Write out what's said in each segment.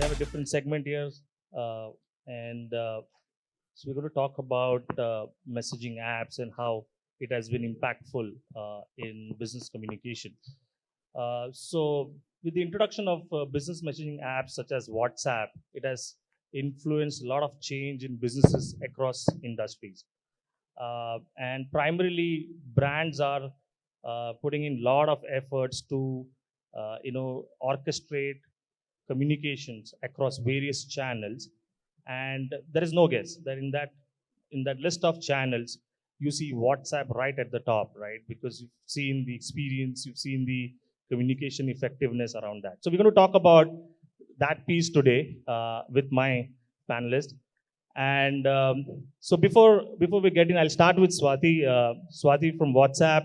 have a different segment here, and so we're going to talk about messaging apps and how it has been impactful in business communication. So, with the introduction of business messaging apps such as WhatsApp, it has influenced a lot of change in businesses across industries. And primarily, brands are putting in a lot of efforts to, orchestrate communications across various channels, and there is no guess that in that list of channels you see WhatsApp right at the top, right? Because you've seen the experience, you've seen the communication effectiveness around that. So we're going to talk about that piece today with my panelist. And so before we get in, I'll start with Swati. Swati, from WhatsApp,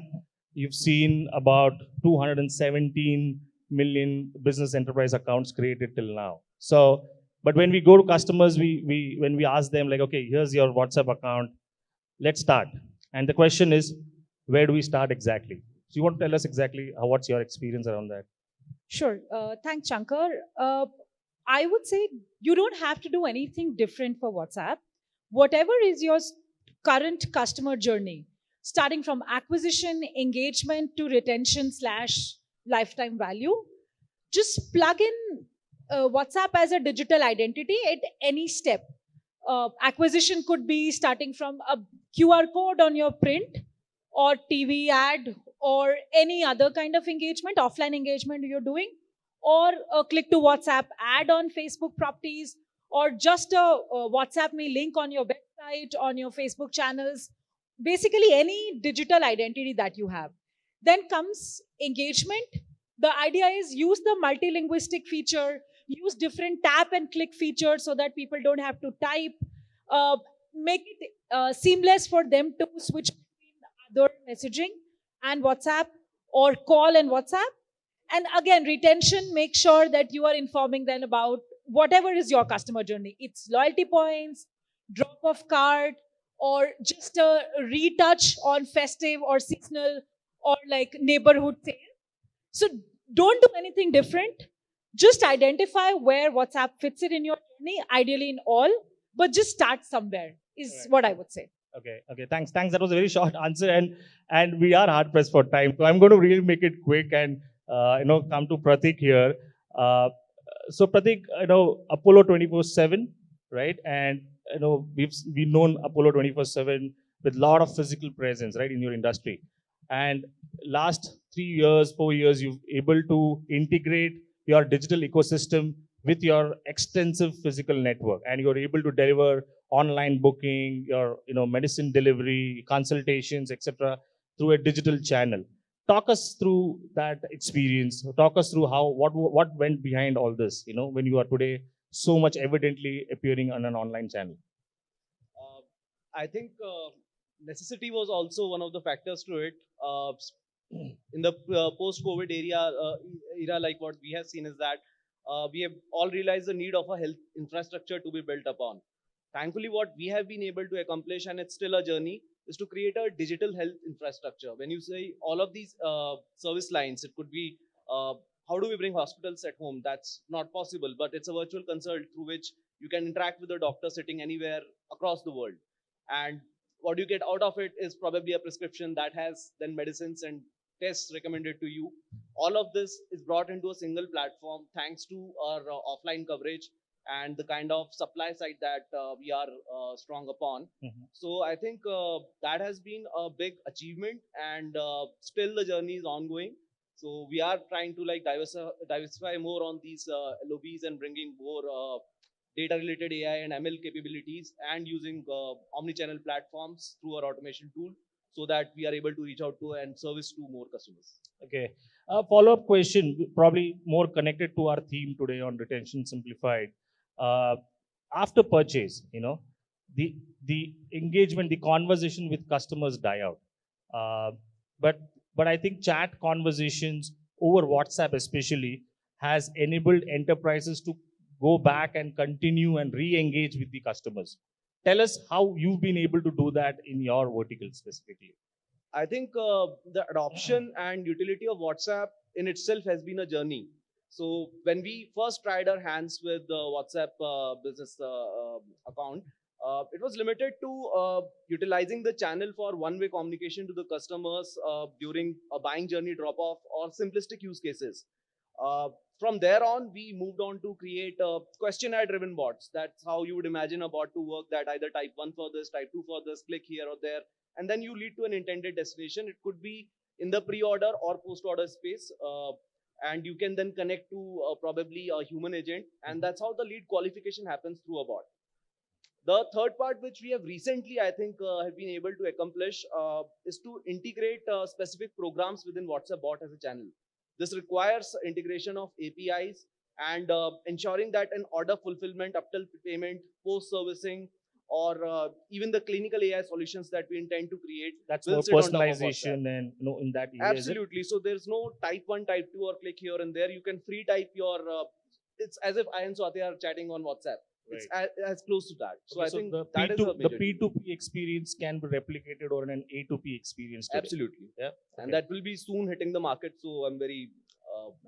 you've seen about 217 million business enterprise accounts created till now. So, but when we go to customers, we when we ask them like, okay, here's your WhatsApp account, let's start. And the question is, where do we start exactly? So you want to tell us exactly what's your experience around that? Sure. Thanks, Shankar. I would say you don't have to do anything different for WhatsApp. Whatever is your current customer journey, starting from acquisition, engagement to retention slash lifetime value, just plug in WhatsApp as a digital identity at any step. Acquisition could be starting from a QR code on your print or TV ad or any other kind of engagement, offline engagement you're doing, or a click to WhatsApp ad on Facebook properties, or just a WhatsApp me link on your website, on your Facebook channels, basically any digital identity that you have. Then comes engagement. The idea is use the multilinguistic feature, use different tap and click features so that people don't have to type, make it seamless for them to switch between other messaging and WhatsApp, or call and WhatsApp. And again, retention, make sure that you are informing them about whatever is your customer journey. It's loyalty points, drop off card, or just a retouch on festive or seasonal or like neighborhood sale. So don't do anything different. Just identify where WhatsApp fits it in your journey, ideally in all, but just start somewhere is Right. what I would say. Okay. Thanks. That was a very short answer, and we are hard pressed for time, so I'm going to really make it quick and come to Prateek here. Uh, so Prateek, Apollo 24/7, right? And we've known Apollo 24/7 with a lot of physical presence, right, in your industry. And last 3 years, 4 years, you've able to integrate your digital ecosystem with your extensive physical network, and you're able to deliver online booking, your medicine delivery, consultations, etc., through a digital channel. Talk us through that experience. Talk us through what went behind all this. When you are today so much evidently appearing on an online channel. I think necessity was also one of the factors to it. In the post-COVID era, like what we have seen is that we have all realized the need of a health infrastructure to be built upon. Thankfully, what we have been able to accomplish, and it's still a journey, is to create a digital health infrastructure. When you say all of these service lines, it could be how do we bring hospitals at home? That's not possible, but it's a virtual consult through which you can interact with a doctor sitting anywhere across the world. And what you get out of it is probably a prescription that has then medicines and tests recommended to you. All of this is brought into a single platform thanks to our offline coverage and the kind of supply side that we are strong upon. Mhm. So I think that has been a big achievement, and still the journey is ongoing. So we are trying to like diversify more on these LOBs and bringing more data related AI and ML capabilities, and using omni-channel platforms through our automation tool, so that we are able to reach out to and service to more customers. Okay. A follow-up question, probably more connected to our theme today on retention simplified. Uh, After purchase, the engagement, the conversation with customers die out. Uh, but but I think chat conversations over WhatsApp especially has enabled enterprises to go back and continue and re-engage with the customers. Tell us how you've been able to do that in your vertical specifically. I think the adoption and utility of WhatsApp in itself has been a journey. So when we first tried our hands with the WhatsApp business account, it was limited to utilizing the channel for one-way communication to the customers during a buying journey drop-off or simplistic use cases. Uh, from there on, we moved on to create questionnaire-driven bots. That's how you would imagine a bot to work, that either type 1 for this, type 2 for this, click here or there, and then you lead to an intended destination. It could be in the pre-order or post-order space, and you can then connect to probably a human agent, and that's how the lead qualification happens through a bot. The third part, which we have recently, I think, have been able to accomplish, is to integrate specific programs within WhatsApp bot as a channel. This requires integration of APIs and ensuring that an order fulfillment up till payment, post-servicing, or even the clinical AI solutions that we intend to create. That's will more sit on top of personalization WhatsApp. and in that area. is it? Absolutely. So there's no type 1, type 2, or click here and there. You can free type your. It's as if I and Swati are chatting on WhatsApp. It's as close to that. So Okay, I think the that is P2, a the major P2P experience can be replicated on an A2P experience today. Absolutely. Yeah. And Okay. that will be soon hitting the market. So I'm very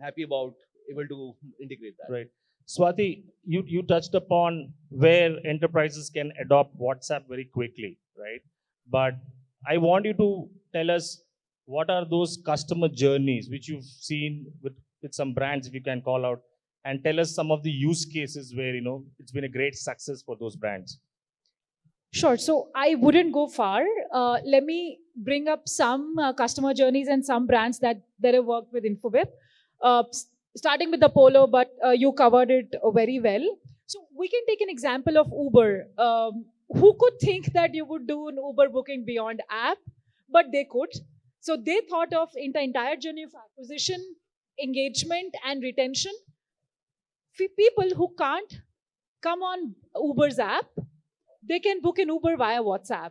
happy about able to integrate that. Right. Swati, you touched upon where enterprises can adopt WhatsApp very quickly, right? But I want you to tell us what are those customer journeys which you've seen with some brands, if you can call out, and tell us some of the use cases where it's been a great success for those brands. Sure. So I wouldn't go far. Let me bring up some customer journeys and some brands that have worked with Infobip. Starting with the Polo, but you covered it very well. So we can take an example of Uber. Who could think that you would do an Uber booking beyond app? But they could. So they thought of the entire journey of acquisition, engagement, and retention. People who can't come on Uber's app, they can book an Uber via WhatsApp.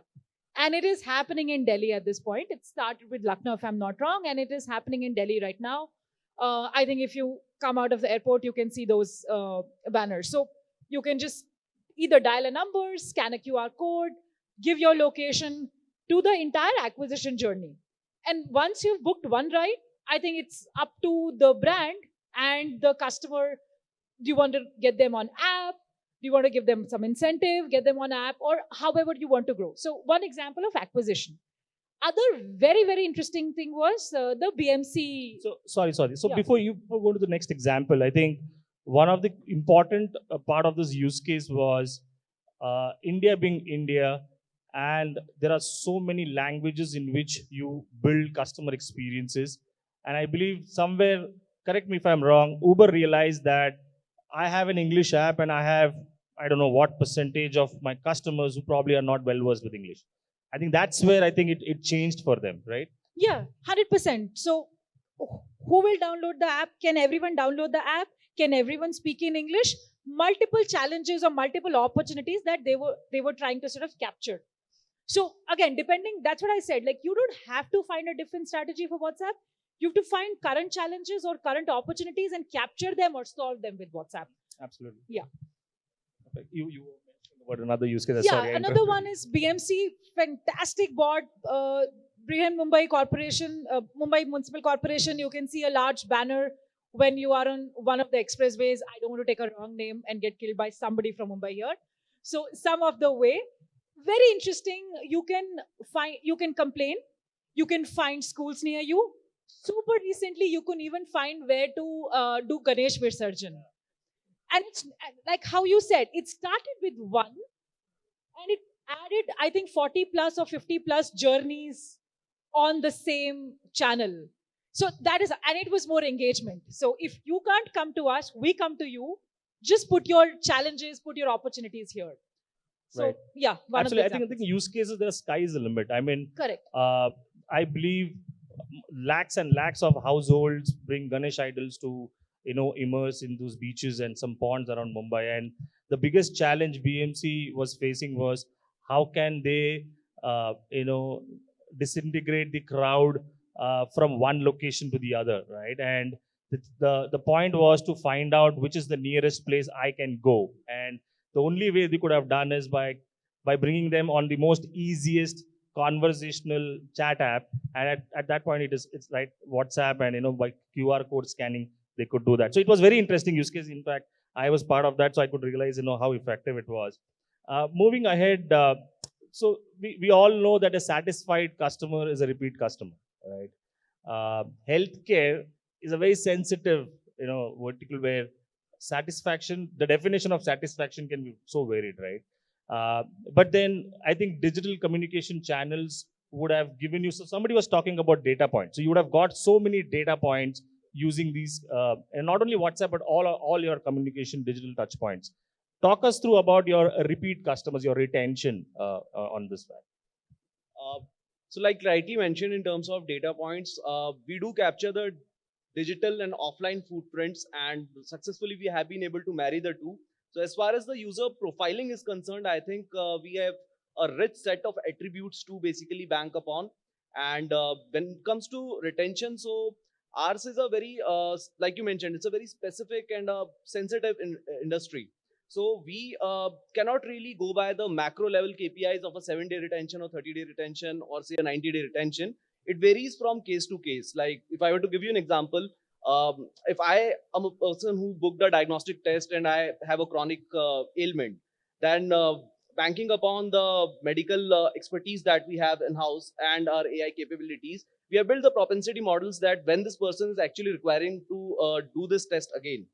And it is happening in Delhi at this point. It started with Lucknow, if I'm not wrong, and it is happening in Delhi right now. I think if you come out of the airport, you can see those banners. So you can just either dial a number, scan a QR code, give your location to the entire acquisition journey. And once you've booked one ride, I think it's up to the brand and the customer. Do you want to get them on app? Do you want to give them some incentive, get them on app, or however you want to grow? So one example of acquisition. Other very, very interesting thing was the BMC. So sorry. So Yeah. before you go to the next example, I think one of the important part of this use case was India being India, and there are so many languages in which you build customer experiences. And I believe somewhere, correct me if I'm wrong, Uber realized that I have an English app and I don't know what percentage of my customers who probably are not well versed with English. I think that's where I think it changed for them, right? Yeah, 100%. So who will download the app? Can everyone download the app? Can everyone speak in English? Multiple challenges or multiple opportunities that they were trying to sort of capture. So again, depending, that's what I said. Like, you don't have to find a different strategy for WhatsApp. You have to find current challenges or current opportunities and capture them or solve them with WhatsApp. Absolutely. Yeah. Okay. You were mentioning about another use case. Yeah, Sorry, I another interrupted one you. is BMC, fantastic board. Brihan Mumbai Corporation, Mumbai Municipal Corporation, you can see a large banner when you are on one of the expressways. I don't want to take a wrong name and get killed by somebody from Mumbai here. So some of the way, very interesting. You can complain. You can find schools near you. Super recently, you can even find where to do Ganesh Visarjan. And it's like how you said, it started with one and it added, I think, 40 plus or 50 plus journeys on the same channel. So that is, and it was more engagement. So if you can't come to us, we come to you. Just put your challenges, put your opportunities here. So Right. yeah, one Absolutely. of the I think examples. use cases, the sky is the limit. I mean, Correct. I believe lakhs and lakhs of households bring Ganesh idols to immerse in those beaches and some ponds around Mumbai. And the biggest challenge BMC was facing was how can they disintegrate the crowd from one location to the other, right? And the point was to find out which is the nearest place I can go. And the only way they could have done is by bringing them on the most easiest conversational chat app. And at that point, it's like WhatsApp and by QR code scanning, they could do that. So it was very interesting use case. In fact, I was part of that, so I could realize, how effective it was. Moving ahead, so we all know that a satisfied customer is a repeat customer, right? Healthcare is a very sensitive, vertical where satisfaction, the definition of satisfaction can be so varied, right? But then I think digital communication channels would have given you, so somebody was talking about data points. So you would have got so many data points using these, and not only WhatsApp, but all your communication digital touch points. Talk us through about your repeat customers, your retention on this fact. So like rightly mentioned in terms of data points, we do capture the digital and offline footprints, and successfully we have been able to marry the two. So as far as the user profiling is concerned, I think we have a rich set of attributes to basically bank upon. And when it comes to retention, so ours is a very, like you mentioned, it's a very specific and sensitive industry. So we cannot really go by the macro level KPIs of a 7-day retention or 30-day retention or say a 90-day retention. It varies from case to case. Like if I were to give you an example, if I am a person who booked a diagnostic test and I have a chronic ailment, then banking upon the medical expertise that we have in-house and our AI capabilities, we have built the propensity models that when this person is actually requiring to do this test again.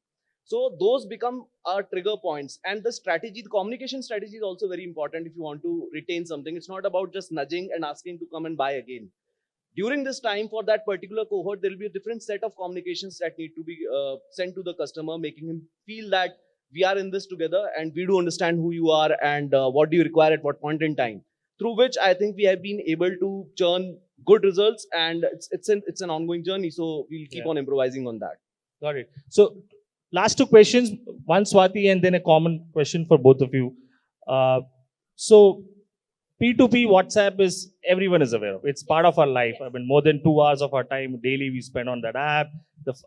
So those become our trigger points. And the strategy, the communication strategy is also very important if you want to retain something. It's not about just nudging and asking to come and buy again. During this time for that particular cohort, there will be a different set of communications that need to be sent to the customer, making him feel that we are in this together and we do understand who you are and what do you require at what point in time. Through which I think we have been able to churn good results, and it's an ongoing journey. So we'll keep on improvising on that. Got it. So last two questions, one Swati and then a common question for both of you. So P2P WhatsApp is, everyone is aware of. It's part of our life. I mean, more than 2 hours of our time daily we spend on that app.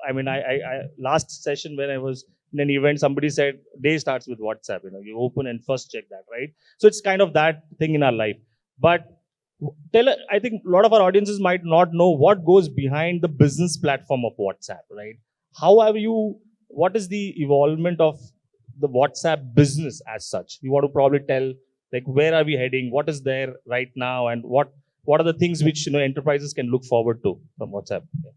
I last session when I was in an event, somebody said day starts with WhatsApp. You open and first check that, right? So it's kind of that thing in our life. But I think a lot of our audiences might not know what goes behind the business platform of WhatsApp, right? What is the evolvement of the WhatsApp business as such? You want to probably tell, like, where are we heading? What is there right now? And what are the things which enterprises can look forward to from WhatsApp? Yeah.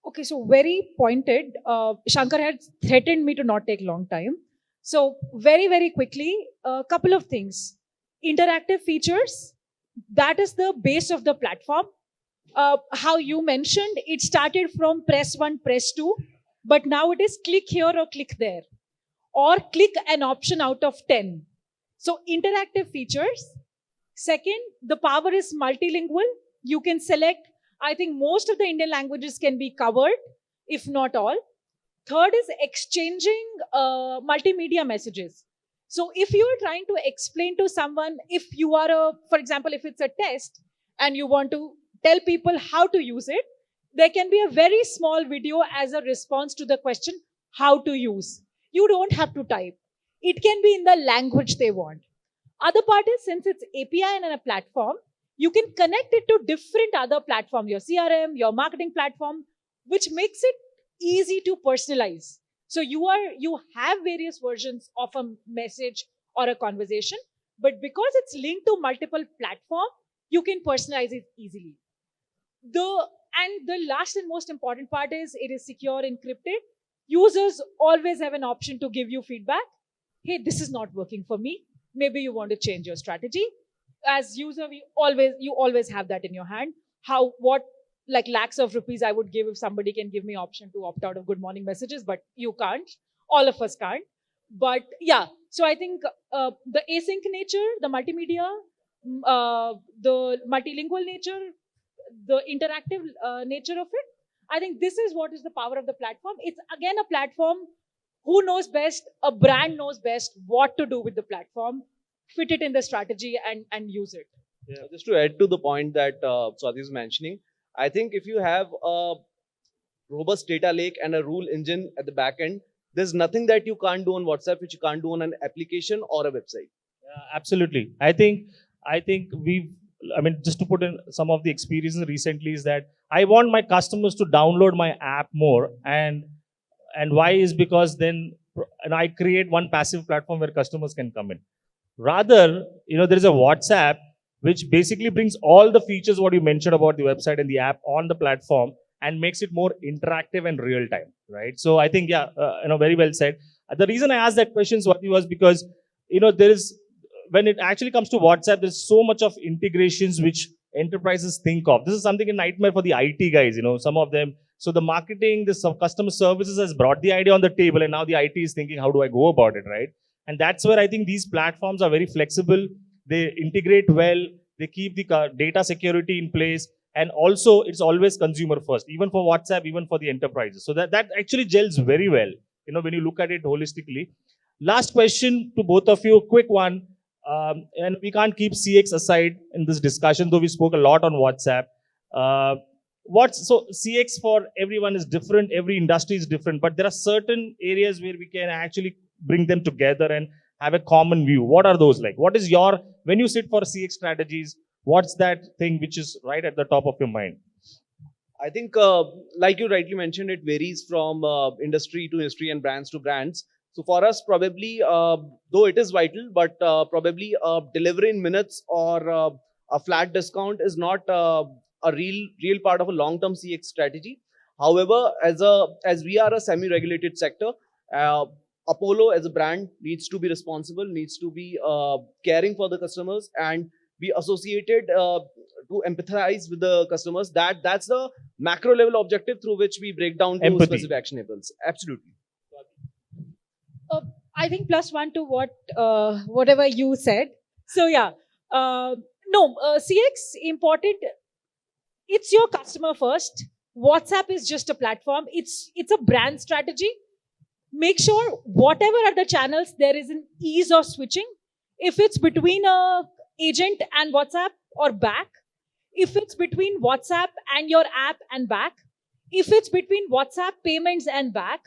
Okay, so very pointed. Shankar had threatened me to not take long time. So very, very quickly, a couple of things. Interactive features, that is the base of the platform. How you mentioned, it started from press 1, press 2, but now it is click here or click there, or click an option out of 10. So interactive features. Second, the power is multilingual. You can select, I think most of the Indian languages can be covered, if not all. Third is exchanging multimedia messages. So if you are trying to explain to someone, if you are for example, if it's a test and you want to tell people how to use it, there can be a very small video as a response to the question, how to use. You don't have to type. It can be in the language they want. Other part is, since it's API and a platform, you can connect it to different other platforms, your CRM, your marketing platform, which makes it easy to personalize. So you have various versions of a message or a conversation, but because it's linked to multiple platforms, you can personalize it easily. And the last and most important part is it is secure, encrypted. Users always have an option to give you feedback. Hey, this is not working for me. Maybe you want to change your strategy. As user, you always have that in your hand. What lakhs of rupees I would give if somebody can give me option to opt out of good morning messages, but you can't. All of us can't. But yeah, so I think the async nature, the multimedia, the multilingual nature, the interactive nature of it, I think this is what is the power of the platform. It's again a platform. Who knows best? A brand knows best what to do with the platform, fit it in the strategy and use it. Yeah. Just to add to the point that Swati is mentioning, I think if you have a robust data lake and a rule engine at the back end, there's nothing that you can't do on WhatsApp which you can't do on an application or a website. Yeah, absolutely. I think just to put in some of the experiences recently is that I want my customers to download my app more, and And why is because then I create one passive platform where customers can come in. Rather, there is a WhatsApp which basically brings all the features what you mentioned about the website and the app on the platform and makes it more interactive and real time, right? So I think, very well said. The reason I asked that question, Swati, was because, there is, when it actually comes to WhatsApp, there's so much of integrations which enterprises think of. This is something a nightmare for the IT guys, some of them. So the marketing, the customer services has brought the idea on the table, and now the IT is thinking, how do I go about it, right? And that's where I think these platforms are very flexible. They integrate well. They keep the data security in place. And also, it's always consumer first, even for WhatsApp, even for the enterprises. So that actually gels very well, when you look at it holistically. Last question to both of you, quick one. And we can't keep CX aside in this discussion, though we spoke a lot on WhatsApp. So CX for everyone is different. Every industry is different. But there are certain areas where we can actually bring them together and have a common view. What are those like? What is when you sit for CX strategies, what's that thing which is right at the top of your mind? I think, like you rightly mentioned, it varies from industry to industry and brands to brands. So for us, probably, though it is vital, but probably delivery in minutes or a flat discount is not a real part of a long-term CX strategy. However, as we are a semi-regulated sector, Apollo as a brand needs to be responsible, needs to be caring for the customers and be associated to empathize with the customers. That's the macro level objective through which we break down to Empathy. specific actionables. Absolutely. I think +1 to whatever you said. So yeah, CX important. It's your customer first. WhatsApp is just a platform. It's a brand strategy. Make sure whatever are the channels, there is an ease of switching. If it's between a agent and WhatsApp or back, if it's between WhatsApp and your app and back, if it's between WhatsApp payments and back,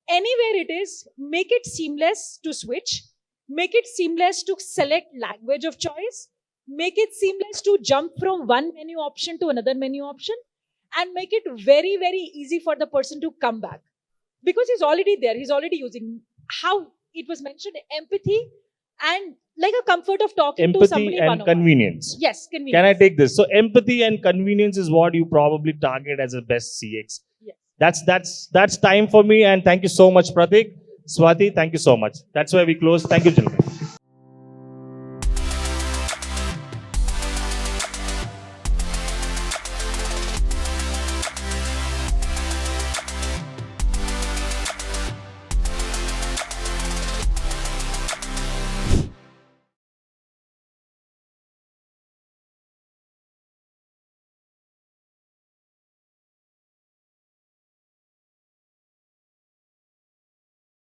anywhere it is, make it seamless to switch, make it seamless to select language of choice, make it seamless to jump from one menu option to another menu option, and make it very, very easy for the person to come back. Because he's already there, he's already using, how it was mentioned, empathy and like a comfort of talking to somebody. Empathy and convenience. Yes, convenience. Can I take this? So empathy and convenience is what you probably target as a best CX. Yes. That's time for me, and thank you so much, Prateek. Swati, thank you so much. That's where we close. Thank you, gentlemen.